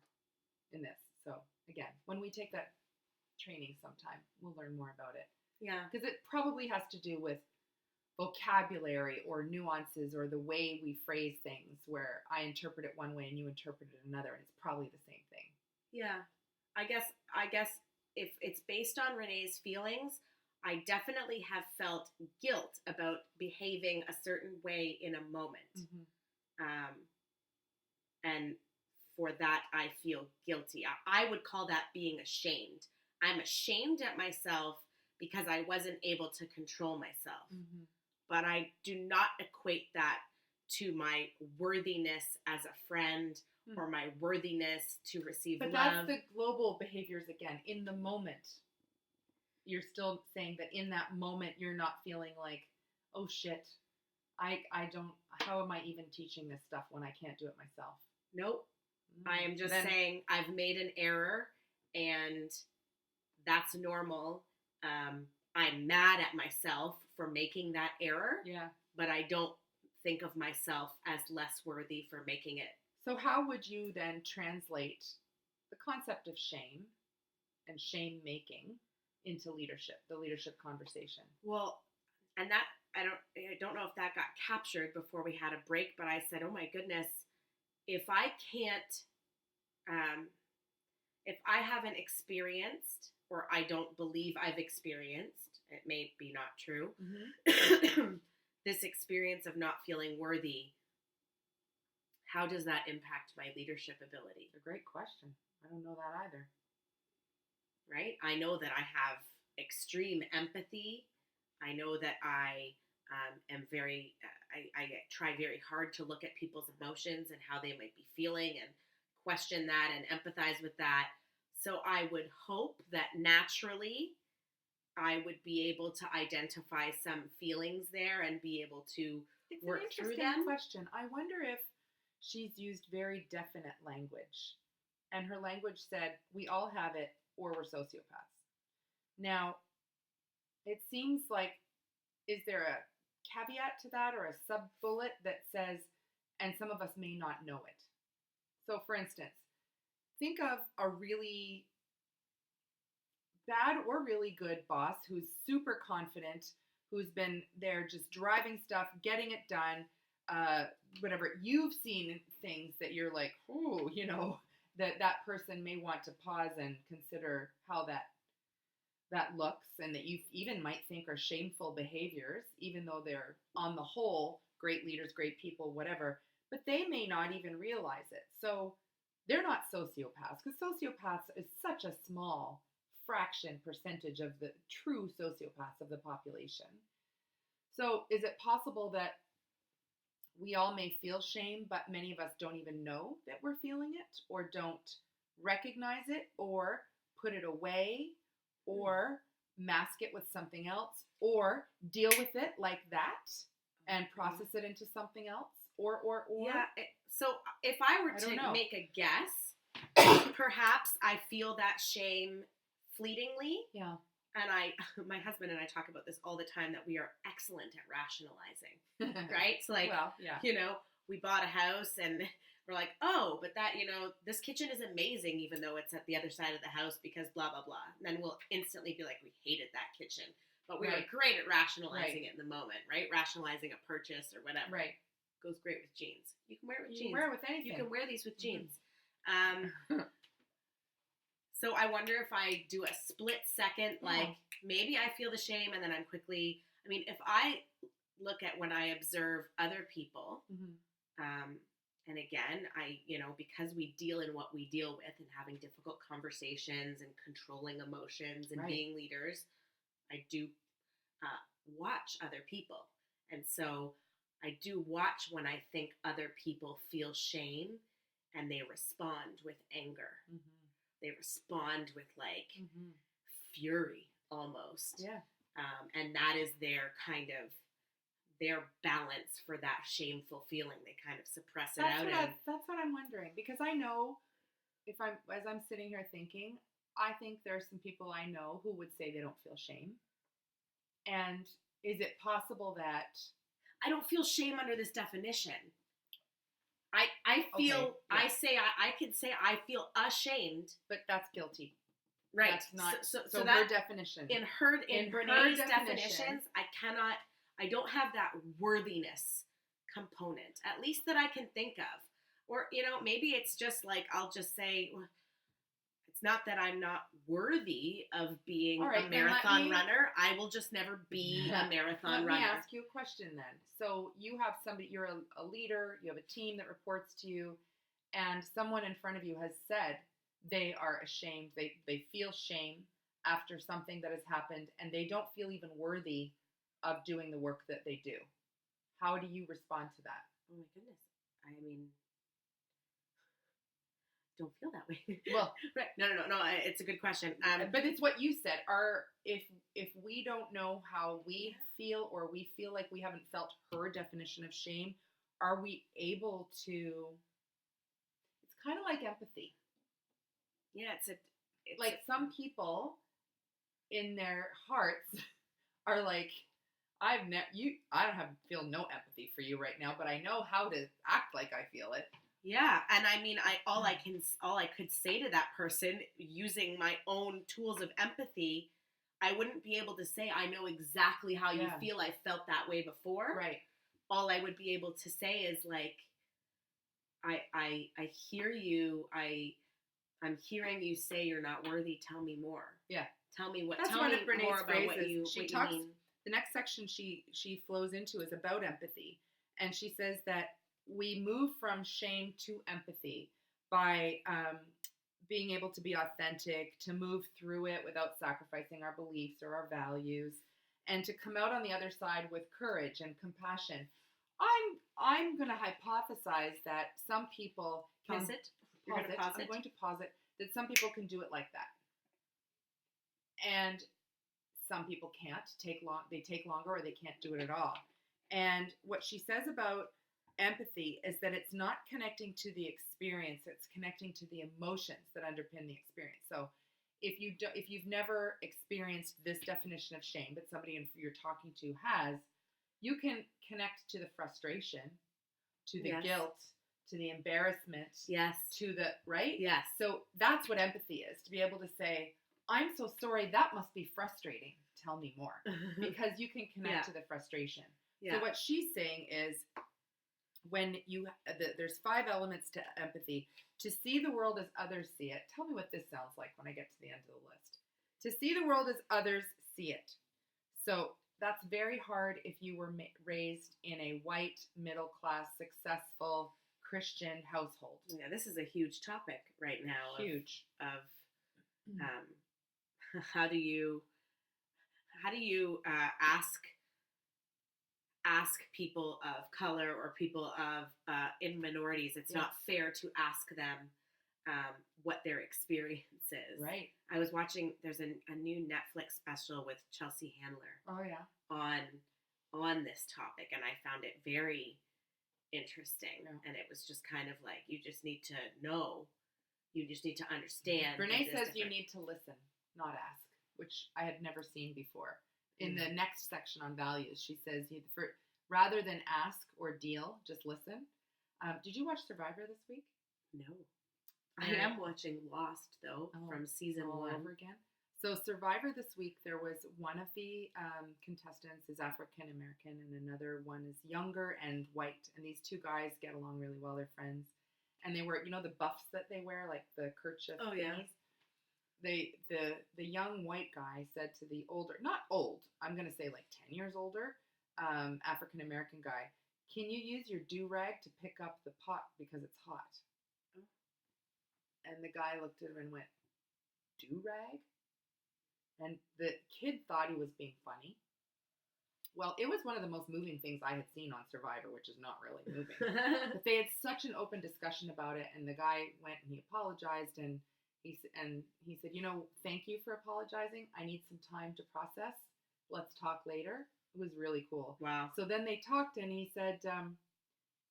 in this. So again, when we take that training sometime, we'll learn more about it. Yeah. Because it probably has to do with vocabulary or nuances or the way we phrase things where I interpret it one way and you interpret it another, and it's probably the same thing. Yeah. I guess if it's based on Renee's feelings, I definitely have felt guilt about behaving a certain way in a moment. Mm-hmm. And for that, I feel guilty. I would call that being ashamed. I'm ashamed at myself because I wasn't able to control myself. Mm-hmm. But I do not equate that to my worthiness as a friend or my worthiness to receive love. But that's the global behaviors again. In the moment, you're still saying that in that moment, you're not feeling like, oh shit, I don't, how am I even teaching this stuff when I can't do it myself? Nope. I am just saying I've made an error and that's normal. I'm mad at myself for making that error. Yeah. But I don't think of myself as less worthy for making it. So how would you then translate the concept of shame and shame making into leadership, the leadership conversation? Well, and that I don't know if that got captured before we had a break, but I said, oh my goodness, if I haven't experienced, or I don't believe I've experienced, it may be not true, mm-hmm. this experience of not feeling worthy, how does that impact my leadership ability? It's a great question. I don't know that either. Right? I know that I have extreme empathy. I know that I am very, I try very hard to look at people's emotions and how they might be feeling and question that and empathize with that. So I would hope that naturally I would be able to identify some feelings there and be able to work through them. It's an interesting question. I wonder if she's used very definite language. And her language said, we all have it or we're sociopaths. Now, it seems like, is there a caveat to that or a sub-bullet that says, and some of us may not know it? So, for instance, think of a really bad or really good boss who's super confident, who's been there just driving stuff, getting it done, whatever. You've seen things that you're like, ooh, you know, that person may want to pause and consider how that looks, and that you even might think are shameful behaviors, even though they're on the whole great leaders, great people, whatever, but they may not even realize it. So they're not sociopaths, because sociopaths is such a small percentage of the true sociopaths of the population. So is it possible that we all may feel shame, but many of us don't even know that we're feeling it, or don't recognize it, or put it away, or mask it with something else, or deal with it like that and process it into something else, or? Yeah, so if I were to make a guess, perhaps I feel that shame fleetingly. Yeah. And my husband and I talk about this all the time, that we are excellent at rationalizing, right? So like, well, yeah. We bought a house and we're like, oh, but that, this kitchen is amazing, even though it's at the other side of the house because blah, blah, blah. And then we'll instantly be like, we hated that kitchen. But we were great at rationalizing it in the moment, right? Rationalizing a purchase or whatever. Right. Goes great with jeans. You can wear it with jeans. You can wear it with anything. You can wear these with jeans. So I wonder if I do a split second, like maybe I feel the shame and then I'm quickly, if I look at when I observe other people, and again, because we deal in what we deal with and having difficult conversations and controlling emotions and being leaders, I do watch other people. And so I do watch when I think other people feel shame and they respond with anger. They respond with fury almost. Yeah. And that is their kind of their balance for that shameful feeling. They kind of suppress it out. That's what I'm wondering, because I know as I'm sitting here thinking, I think there are some people I know who would say they don't feel shame. And is it possible that I don't feel shame under this definition? I feel, I could say I feel ashamed. But that's guilty. Right. That's not, so that, her definition. In Brene's definitions, I don't have that worthiness component, at least that I can think of. Or, maybe it's just like, I'll just say, it's not that I'm not worthy of being a marathon runner. I will just never be a marathon runner. Let me ask you a question then. So you have somebody, you're a leader, you have a team that reports to you, and someone in front of you has said they are ashamed, they feel shame after something that has happened, and they don't feel even worthy of doing the work that they do. How do you respond to that? Oh my goodness. Don't feel that way. Well, right. No. It's a good question. But it's what you said. If we don't know how we feel, or we feel like we haven't felt her definition of shame, are we able to? It's kind of like empathy. Yeah, it's like some people in their hearts are like, I don't feel no empathy for you right now, but I know how to act like I feel it. Yeah, and all I could say to that person using my own tools of empathy, I wouldn't be able to say I know exactly how you feel. I felt that way before. Right. All I would be able to say is like, I hear you. I'm hearing you say you're not worthy. Tell me more. Yeah. Tell me what. That's tell one me of Brene's more about phrases. what you mean. The next section she flows into is about empathy, and she says that we move from shame to empathy by being able to be authentic, to move through it without sacrificing our beliefs or our values, and to come out on the other side with courage and compassion. I'm going to hypothesize that some people can pause it. I'm going to posit that some people can do it like that, and some people can't. They take longer, or they can't do it at all. And what she says about empathy is that it's not connecting to the experience, it's connecting to the emotions that underpin the experience. So if you've never experienced this definition of shame, but somebody you're talking to has, you can connect to the frustration, to the guilt, to the embarrassment, to the, right? Yes. So that's what empathy is, to be able to say, I'm so sorry, that must be frustrating. Tell me more. Because you can connect to the frustration. Yeah. So what she's saying is, when there's 5 elements to empathy. To see the world as others see it. Tell me what this sounds like when I get to the end of the list. To see the world as others see it. So that's very hard if you were raised in a white, middle-class, successful Christian household. Yeah, this is a huge topic right now. Huge. How do you ask people of color or people of in minorities? It's not fair to ask them what their experience is. Right. I was watching. There's a new Netflix special with Chelsea Handler. Oh yeah. On this topic, and I found it very interesting. Yeah. And it was just kind of like, you just need to know. You just need to understand. Brene says you need to listen, not ask, which I had never seen before. In the next section on values, she says, rather than ask or deal, just listen. Did you watch Survivor this week? No. I am watching Lost, though, from season 1. Over again. So Survivor this week, there was one of the contestants is African American and another one is younger and white. And these two guys get along really well. They're friends. And they wear, the buffs that they wear, like the kerchief thingies. The young white guy said to the older, not old, I'm going to say like 10 years older, African American guy, can you use your do-rag to pick up the pot because it's hot? Oh. And the guy looked at him and went, do-rag? And the kid thought he was being funny. Well, it was one of the most moving things I had seen on Survivor, which is not really moving. But they had such an open discussion about it, and the guy went and he apologized, and he said, thank you for apologizing. I need some time to process. Let's talk later. It was really cool. Wow. So then they talked, and he said,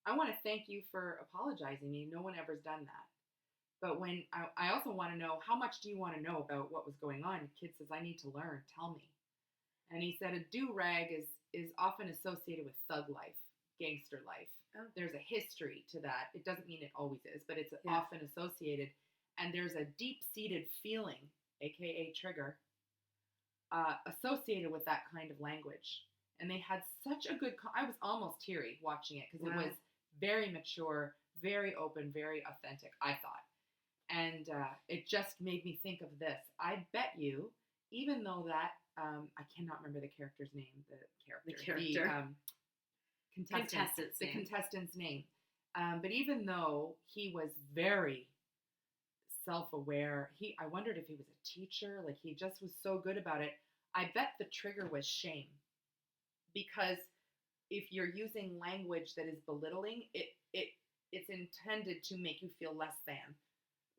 I want to thank you for apologizing. No one ever's done that. But when I also want to know, how much do you want to know about what was going on? The kid says, I need to learn. Tell me. And he said a do-rag is often associated with thug life, gangster life. Oh. There's a history to that. It doesn't mean it always is, but it's often associated. And there's a deep-seated feeling, a.k.a. trigger, associated with that kind of language. And they had such a good I was almost teary watching it because it was very mature, very open, very authentic, I thought. And it just made me think of this. I bet you, even though that, I cannot remember the character's name, contestant's name. But even though he was very self-aware, I wondered if he was a teacher, like he just was so good about it. I bet the trigger was shame. Because if you're using language that is belittling, it's intended to make you feel less than,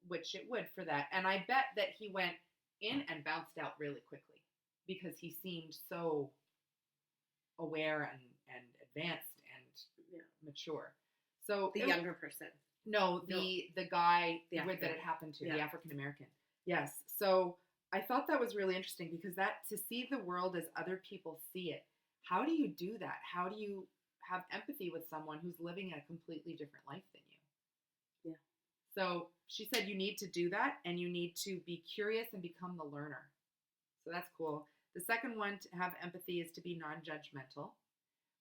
which it would for that. And I bet that he went in and bounced out really quickly because he seemed so aware and advanced and mature. So the younger person. No, the guy that it happened to, the African American. Yes. So I thought that was really interesting because to see the world as other people see it. How do you do that? How do you have empathy with someone who's living a completely different life than you? Yeah. So she said you need to do that and you need to be curious and become the learner. So that's cool. The second one to have empathy is to be non-judgmental.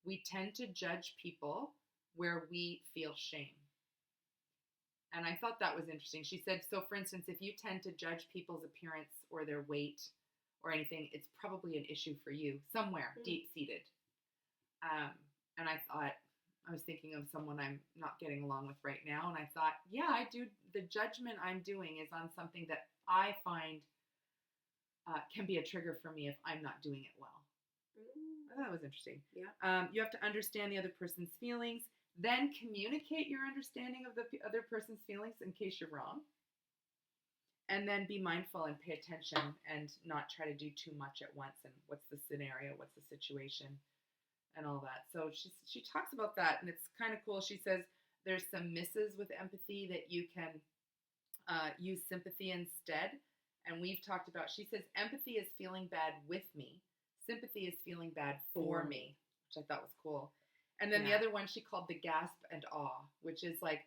We tend to judge people where we feel shame. And I thought that was interesting. She said, so for instance, if you tend to judge people's appearance or their weight or anything, it's probably an issue for you somewhere deep-seated. And I was thinking of someone I'm not getting along with right now. And I thought, yeah, I do. The judgment I'm doing is on something that I find can be a trigger for me if I'm not doing it well. I thought that was interesting. Yeah. You have to understand the other person's feelings, then communicate your understanding of the other person's feelings in case you're wrong. And then be mindful and pay attention and not try to do too much at once. And what's the scenario? What's the situation? And all that. So she talks about that, and it's kind of cool. She says there's some misses with empathy that you can use sympathy instead. And we've talked about, she says, empathy is feeling bad with me. Sympathy is feeling bad for me, which I thought was cool. And then the other one she called the gasp and awe, which is like,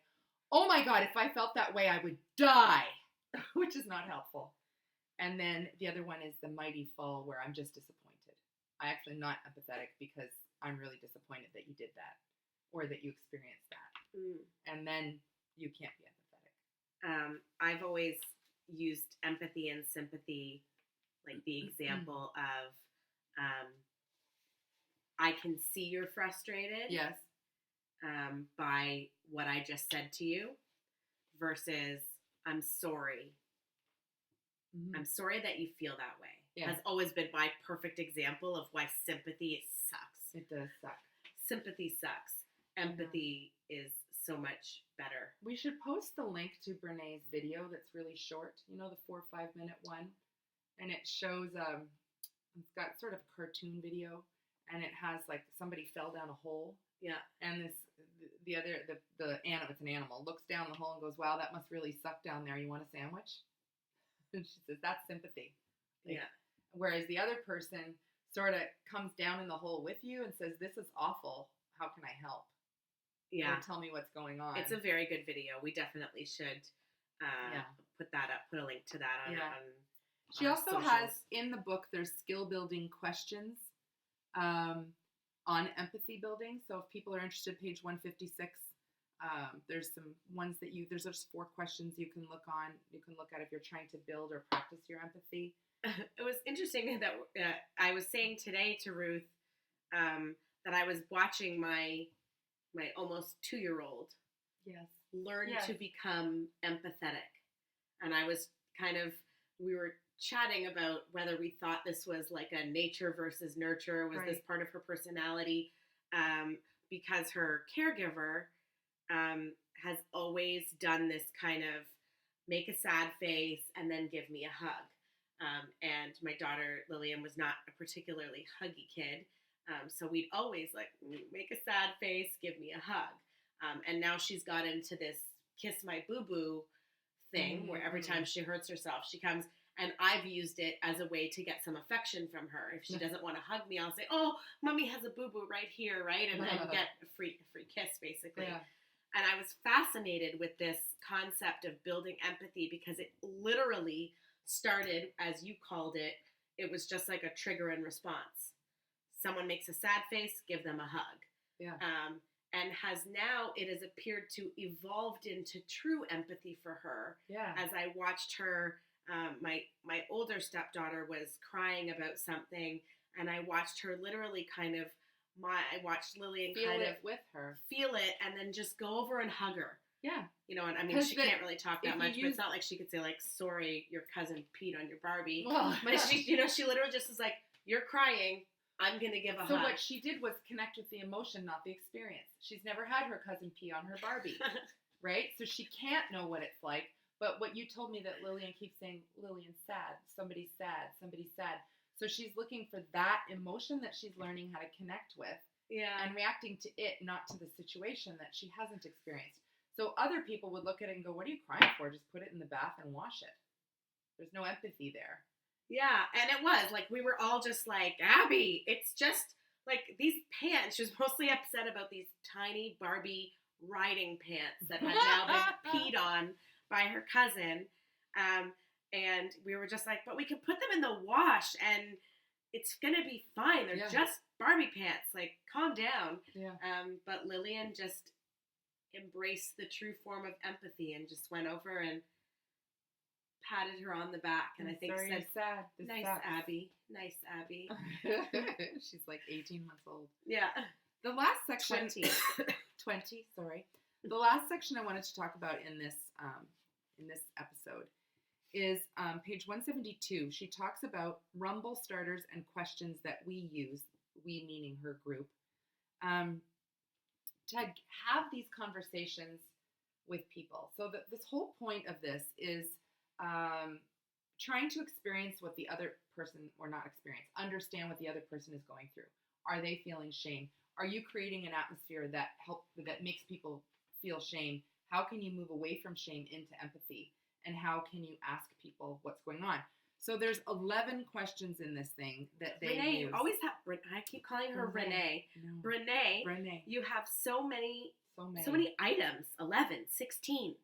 oh my God, if I felt that way, I would die, which is not helpful. And then the other one is the mighty fall, where I'm just disappointed. I'm actually not empathetic because I'm really disappointed that you did that or that you experienced that. And then you can't be empathetic. I've always used empathy and sympathy, like the example of I can see you're frustrated. Yes. By what I just said to you versus I'm sorry. I'm sorry that you feel that way. Has always been my perfect example of why sympathy sucks. It does suck. Sympathy sucks. Empathy is so much better. We should post the link to Brene's video that's really short. You know, the 4 or 5 minute one? And it shows, it's got sort of a cartoon video, and it has like somebody fell down a hole. Yeah. And it's an animal, looks down the hole and goes, wow, that must really suck down there. You want a sandwich? And she says, that's sympathy. Yeah. Whereas the other person sort of comes down in the hole with you and says, this is awful. How can I help? Yeah. Or tell me what's going on. It's a very good video. We definitely should put that up, put a link to that on. Yeah. On she also socials. has, in the book, there's skill building questions on empathy building. So if people are interested, page 156, there's some ones that there's just 4 questions you can look at if you're trying to build or practice your empathy. It was interesting that I was saying today to Ruth that I was watching my almost 2-year-old learn to become empathetic. And I was we were chatting about whether we thought this was like a nature versus nurture, was this part of her personality, because her caregiver has always done this kind of make a sad face and then give me a hug. And my daughter Lillian was not a particularly huggy kid. So we'd always make a sad face, give me a hug. And now she's got into this kiss my boo-boo thing where every time she hurts herself, she comes, and I've used it as a way to get some affection from her. If she doesn't want to hug me, I'll say, oh, mommy has a boo-boo right here, right? And get a free kiss, basically. Yeah. And I was fascinated with this concept of building empathy because it literally started, as you called it, it was just like a trigger and response. Someone makes a sad face, give them a hug. Yeah. And it has appeared to evolved into true empathy for her. Yeah. As I watched her, my older stepdaughter was crying about something, and I watched her literally I watched Lillian feel it with her, feel it, and then just go over and hug her. Yeah. And I mean, she can't really talk that much, but it's not like she could say sorry, your cousin peed on your Barbie. Well, but she literally just was like, you're crying, I'm going to give a hug. So what she did was connect with the emotion, not the experience. She's never had her cousin pee on her Barbie, right? So she can't know what it's like. But what you told me that Lillian keeps saying, Lillian's sad, somebody's sad, somebody's sad. So she's looking for that emotion that she's learning how to connect with. Yeah. And reacting to it, not to the situation that she hasn't experienced. So other people would look at it and go, what are you crying for? Just put it in the bath and wash it. There's no empathy there. Yeah, and it was we were all just like, Abby, it's just these pants. She was mostly upset about these tiny Barbie riding pants that had now been peed on by her cousin. And we were just like, but we can put them in the wash and it's going to be fine. They're just Barbie pants. Calm down. Yeah. But Lillian just embraced the true form of empathy and just went over and patted her on the back, and I think said, sad. Nice Abby. Nice Abby. She's 18 months old. Yeah. The last section... 20, sorry. The last section I wanted to talk about in this episode is page 172. She talks about rumble starters and questions that we use, we meaning her group, to have these conversations with people. So this whole point of this is trying to experience what the other person, or not experience, understand what the other person is going through. Are they feeling shame? Are you creating an atmosphere that makes people feel shame? How can you move away from shame into empathy? And how can you ask people what's going on? So there's 11 questions in this thing that they Brene, use. You always have, I keep calling her Brene. No. Brene. You have so many items, 11, 16.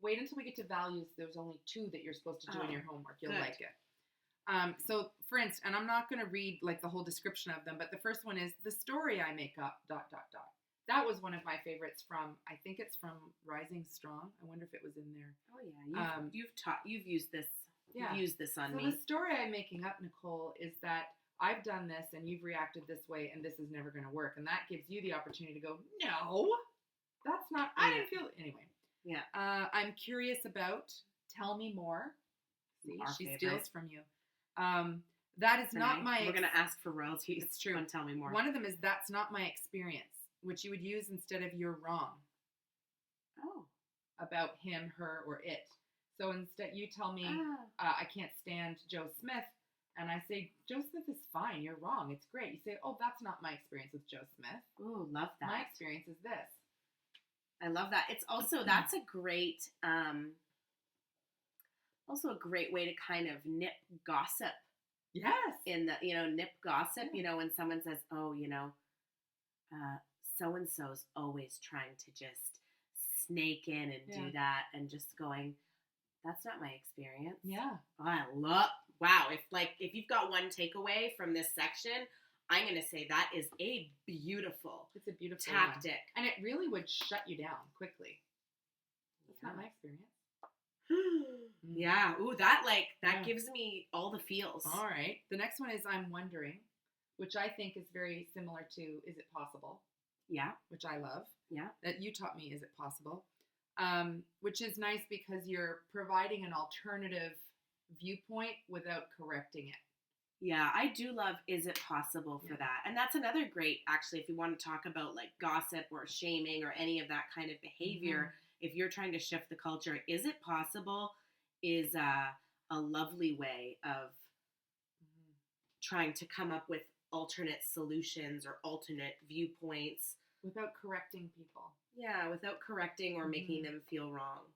Wait until we get to values. There's only 2 that you're supposed to do in your homework. You'll like it. So, for instance, and I'm not going to read the whole description of them, but the first one is the story I make up, ... That was one of my favorites from, I think it's from Rising Strong. I wonder if it was in there. Oh yeah, you've used this. Yeah. You've used this on me. So the story I'm making up, Nicole, is that I've done this and you've reacted this way and this is never going to work, and that gives you the opportunity to go, no, that's not. I didn't feel anyway. Yeah. I'm curious about. Tell me more. See, she steals from you. That is not my... We're going to ask for royalties. It's true. And tell me more. One of them is that's not my experience, which you would use instead of you're wrong. Oh. About him, her, or it. So instead you tell me, I can't stand Joe Smith. And I say, Joe Smith is fine. You're wrong. It's great. You say, oh, that's not my experience with Joe Smith. Oh, love that. My experience is this. I love that. It's also, that's a great... Also a great way to kind of nip gossip. Yes. In the, nip gossip, when someone says, oh, so-and-so's always trying to just snake in and do that, and just going, that's not my experience. Yeah. Wow. If you've got one takeaway from this section, I'm going to say that is a beautiful tactic. One. And it really would shut you down quickly. That's not my experience. Yeah. Ooh, that gives me all the feels. All right. The next one is I'm wondering, which I think is very similar to is it possible? Yeah. Which I love. Yeah. That you taught me is it possible? Which is nice because you're providing an alternative viewpoint without correcting it. Yeah, I do love is it possible for that. And that's another great, actually, if you want to talk about like gossip or shaming or any of that kind of behavior, if you're trying to shift the culture, is it possible is a lovely way of trying to come up with alternate solutions or alternate viewpoints. Without correcting people. Yeah, without correcting or making them feel wrong.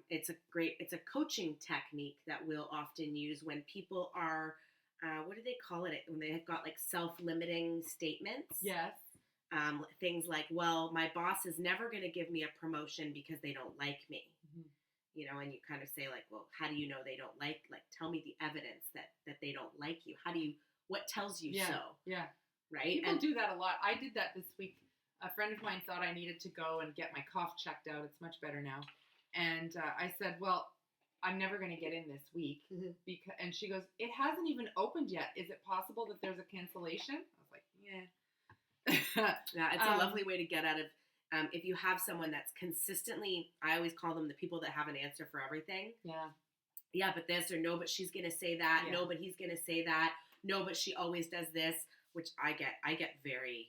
It's a coaching technique that we'll often use when people are, what do they call it? When they've got like self-limiting statements. Yes. Things like, well, my boss is never going to give me a promotion because they don't like me. And you kind of say like, well, how do you know they don't like tell me the evidence that they don't like you. What tells you so? Yeah. Right? People do that a lot. I did that this week. A friend of mine thought I needed to go and get my cough checked out. It's much better now. And I said, well, I'm never going to get in this week. And she goes, it hasn't even opened yet. Is it possible that there's a cancellation? I was like, yeah. Yeah, it's a lovely way to get out of, if you have someone that's consistently, I always call them the people that have an answer for everything. Yeah. Yeah, but this, or no, but she's going to say that. Yeah. No, but he's going to say that. No, but she always does this, which I get very,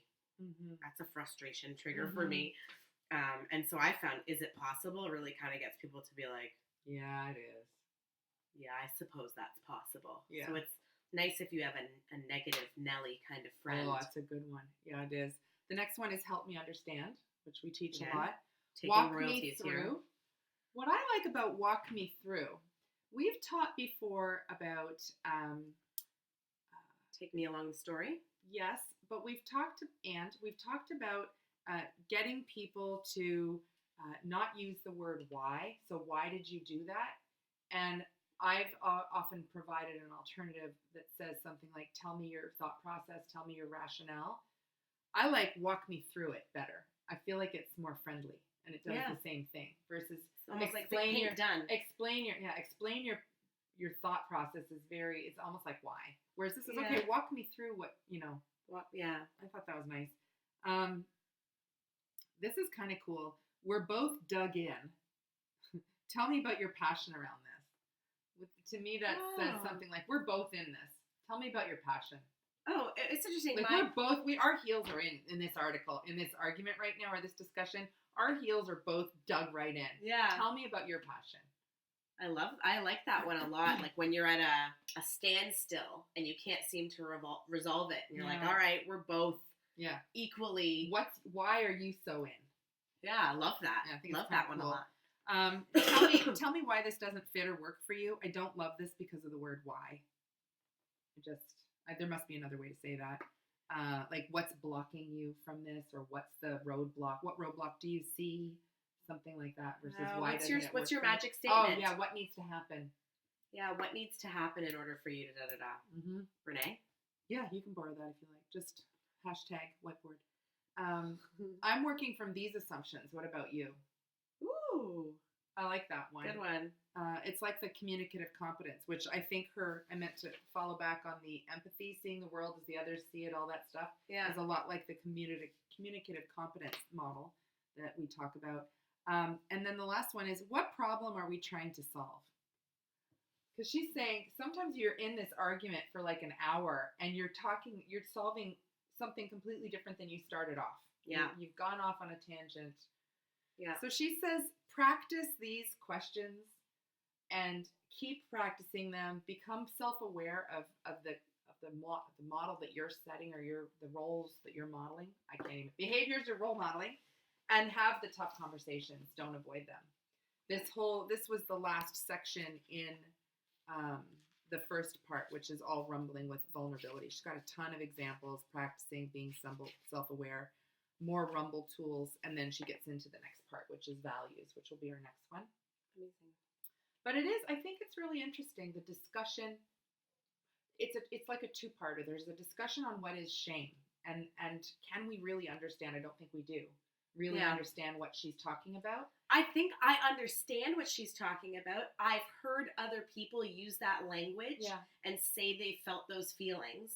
that's a frustration trigger for me. And so I found, is it possible? Really kind of gets people to be like, yeah, it is. Yeah, I suppose that's possible. Yeah. So it's nice if you have a negative Nelly kind of friend. Oh, that's a good one. Yeah, it is. The next one is help me understand, which we teach a lot. Taking walk royalties me through. Here. What I like about walk me through, we've taught before about take me along the story. Yes, but we've talked about getting people to not use the word why. So why did you do that? And I've often provided an alternative that says something like, tell me your thought process, tell me your rationale. I like walk me through it better. I feel like it's more friendly and it does the same thing versus almost explain like done. Explain your thought process is it's almost like why. Whereas this is okay, walk me through what, I thought that was nice. This is kind of cool. We're both dug in. Tell me about your passion around this. To me, that says something like, we're both in this. Tell me about your passion. Oh, it's interesting. Like our heels are in this article, in this argument right now, or this discussion. Our heels are both dug right in. Yeah. Tell me about your passion. I like that one a lot. Like when you're at a standstill and you can't seem to resolve it. And you're like, all right, we're both equally. Why are you so in? Yeah, I love that. Yeah, I think love that one cool. A lot. Tell me why this doesn't fit or work for you. I don't love this because of the word why. There must be another way to say that. Like what's blocking you from this, or what's the roadblock? What roadblock do you see? Something like that versus why what's your magic statement? Oh yeah, what needs to happen? Yeah, what needs to happen in order for you to da-da-da? Brene? Yeah, you can borrow that if you like. Just hashtag whiteboard. I'm working from these assumptions. What about you? Ooh. I like that one. Good one. It's like the communicative competence, which I think I meant to follow back on the empathy, seeing the world as the others see it, all that stuff. Yeah. Is a lot like the communicative competence model that we talk about. And then the last one is, what problem are we trying to solve? Because she's saying sometimes you're in this argument for like an hour and you're solving something completely different than you started off. Yeah. You've gone off on a tangent. Yeah. So she says, practice these questions and keep practicing them. Become self-aware of the model that you're setting, or the roles that you're modeling. Behaviors or role modeling, and have the tough conversations. Don't avoid them. This was the last section in the first part, which is all rumbling with vulnerability. She's got a ton of examples, practicing being self-aware, more rumble tools, and then she gets into the next part, which is values, which will be our next one. Amazing. But I think it's really interesting, the discussion. It's like a two-parter. There's a discussion on what is shame, and can we really understand? I don't think we do. Really understand what she's talking about. I think I understand what she's talking about. I've heard other people use that language and say they felt those feelings.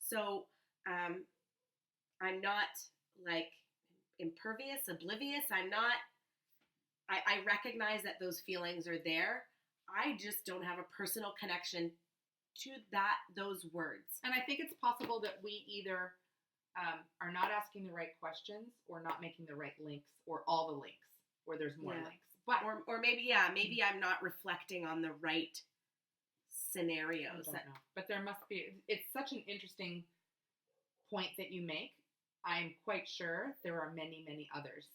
So I'm not like impervious, oblivious. I recognize that those feelings are there. I just don't have a personal connection to those words. And I think it's possible that we either are not asking the right questions, or not making the right links, or all the links, or there's more links. But or maybe I'm not reflecting on the right scenarios. I don't know. But there must be. It's such an interesting point that you make. I'm quite sure there are many, many others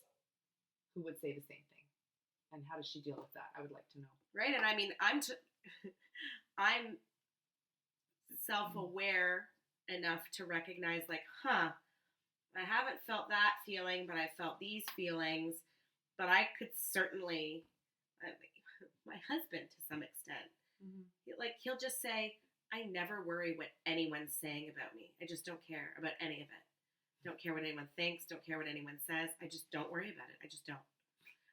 who would say the same thing. And how does she deal with that? I would like to know. Right, and I mean, I'm self-aware enough to recognize, like, I haven't felt that feeling, but I felt these feelings. But I could certainly, my husband to some extent, he'll just say, I never worry what anyone's saying about me. I just don't care about any of it. Don't care what anyone thinks. Don't care what anyone says. I just don't worry about it. I just don't.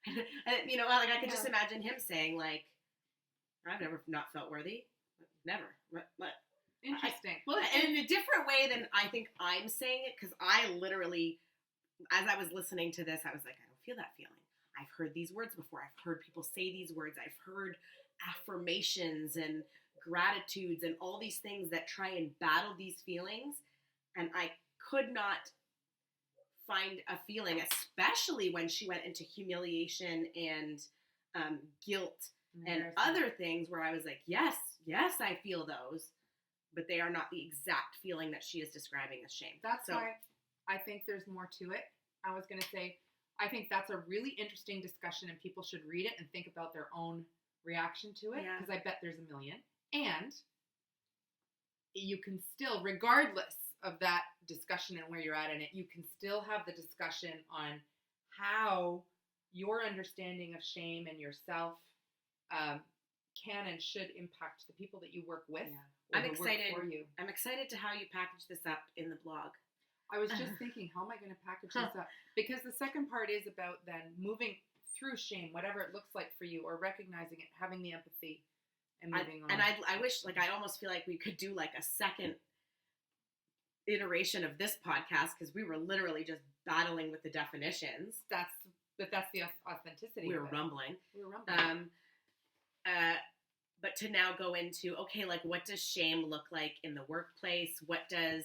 And, I could just imagine him saying, like, I've never not felt worthy. Never. What? Interesting. Well, in a different way than I think I'm saying it, because I literally, as I was listening to this, I was like, I don't feel that feeling. I've heard these words before. I've heard people say these words. I've heard affirmations and gratitudes and all these things that try and battle these feelings. And I could not find a feeling, especially when she went into humiliation and guilt and other things where I was like, yes, I feel those. But they are not the exact feeling that she is describing as shame. That's why I think there's more to it. I was going to say, I think that's a really interesting discussion, and people should read it and think about their own reaction to it, because I bet there's a million. And you can still, regardless of that discussion and where you're at in it, you can still have the discussion on how your understanding of shame and yourself can and should impact the people that you work with. I'm excited. I'm excited to how you package this up in the blog. I was just thinking, how am I going to package this up? Because the second part is about then moving through shame, whatever it looks like for you, or recognizing it, having the empathy, and moving on. And I wish, I almost feel like we could do like a second iteration of this podcast, because we were literally just battling with the definitions. That's the authenticity. We were rumbling. But to now go into, okay, like, what does shame look like in the workplace? What does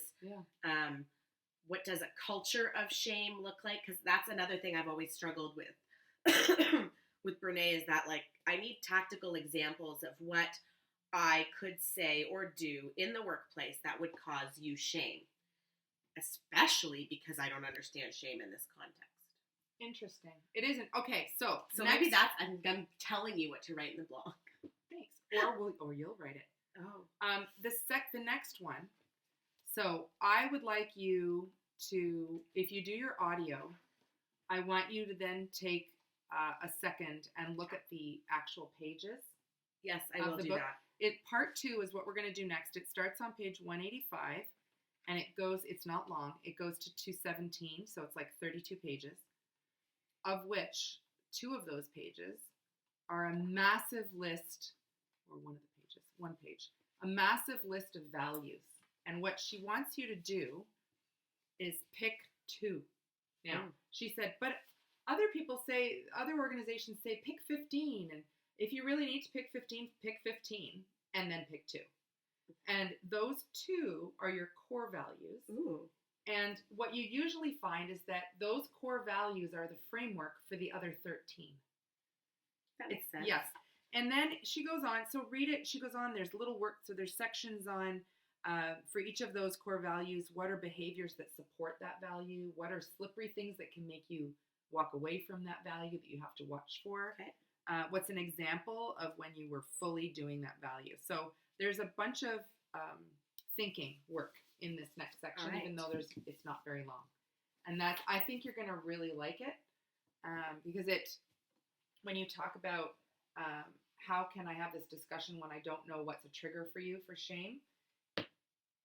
a culture of shame look like? Because that's another thing I've always struggled with with Brene, is that, like, I need tactical examples of what I could say or do in the workplace that would cause you shame, especially because I don't understand shame in this context. Interesting. It isn't. Okay, so maybe that's, I'm telling you what to write in the blog. Thanks. Or you'll write it. Oh. The next one. So I would like you to, if you do your audio, I want you to then take a second and look at the actual pages. Yes, I will do that. Part 2 is what we're going to do next. It starts on page 185, and it's not long. It goes to 217, so it's like 32 pages, of which 2 of those pages are a massive list, or one page, a massive list of values. And what she wants you to do is pick 2. Now, she said, but other organizations say pick 15. And if you really need to pick 15, and then pick 2. And those 2 are your core values. Ooh. And what you usually find is that those core values are the framework for the other 13. That makes sense. Yes. And then she goes on. So read it. She goes on. There's little work. So there's sections on, for each of those core values, what are behaviors that support that value? What are slippery things that can make you walk away from that value that you have to watch for? Okay. what's an example of when you were fully doing that value? So there's a bunch of thinking work in this next section, even though it's not very long. And I think you're going to really like it because when you talk about how can I have this discussion when I don't know what's a trigger for you for shame,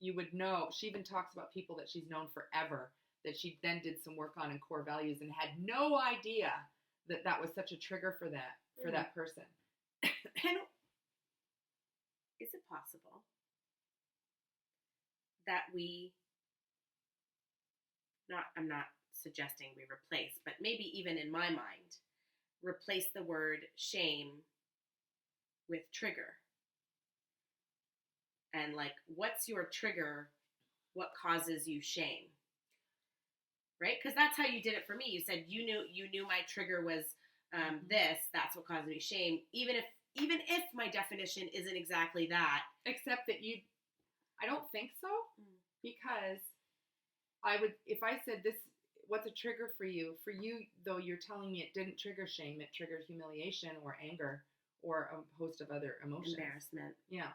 you would know. She even talks about people that she's known forever that she then did some work on in core values and had no idea that was such a trigger for that person. And is it possible that I'm not suggesting we replace, but maybe even in my mind, replace the word shame with trigger? And like, what's your trigger? What causes you shame? Right? Because that's how you did it for me. You said you knew my trigger was this. That's what caused me shame. Even if my definition isn't exactly that. Except that I don't think so, because if I said this, what's a trigger for you? For you, though, you're telling me it didn't trigger shame. It triggered humiliation or anger or a host of other emotions. Embarrassment. Yeah.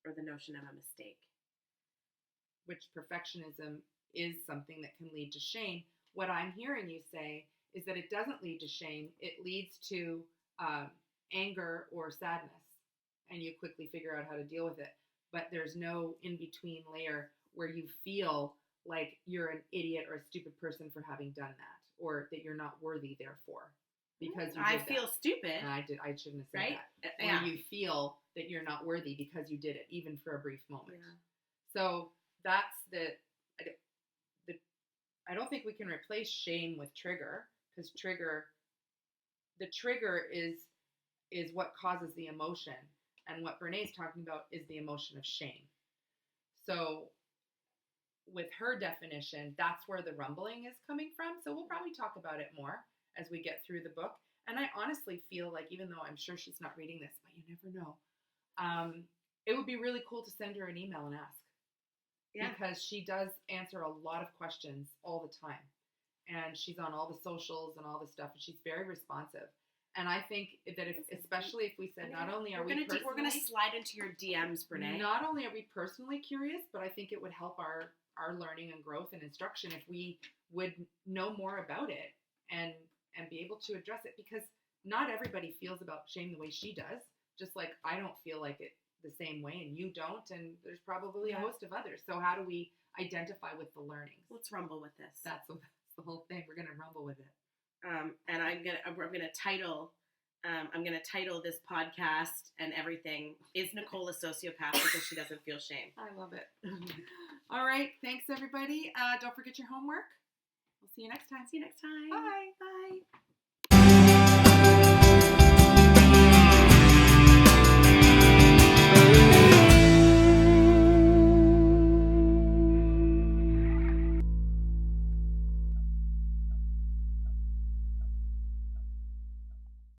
Or the notion of a mistake. Which perfectionism is something that can lead to shame. What I'm hearing you say is that it doesn't lead to shame. It leads to anger or sadness, and you quickly figure out how to deal with it. But there's no in-between layer where you feel like you're an idiot or a stupid person for having done that, or that you're not worthy, therefore, because you did that. feel stupid. And I shouldn't have said right? that. Yeah. Or you feel that you're not worthy because you did it, even for a brief moment. Yeah. So that's I don't think we can replace shame with trigger, because the trigger is what causes the emotion, and what Brene's talking about is the emotion of shame. So with her definition, that's where the rumbling is coming from. So we'll probably talk about it more as we get through the book. And I honestly feel like, even though I'm sure she's not reading this, but you never know, it would be really cool to send her an email and ask. Yeah. Because she does answer a lot of questions all the time. And she's on all the socials and all this stuff, and she's very responsive. And I think that especially if we said, not only are we're going to slide into your DMs, Brene. Not only are we personally curious, but I think it would help our learning and growth and instruction if we would know more about it and be able to address it, because not everybody feels about shame the way she does. Just like I don't feel like it the same way, and you don't, and there's probably a host of others. So how do we identify with the learnings? Let's rumble with this. That's the whole thing. We're going to rumble with it. And I'm gonna title this podcast and everything, "Is Nicole a sociopath because she doesn't feel shame?" I love it. All right. Thanks, everybody. Don't forget your homework. We'll see you next time. See you next time. Bye. Bye.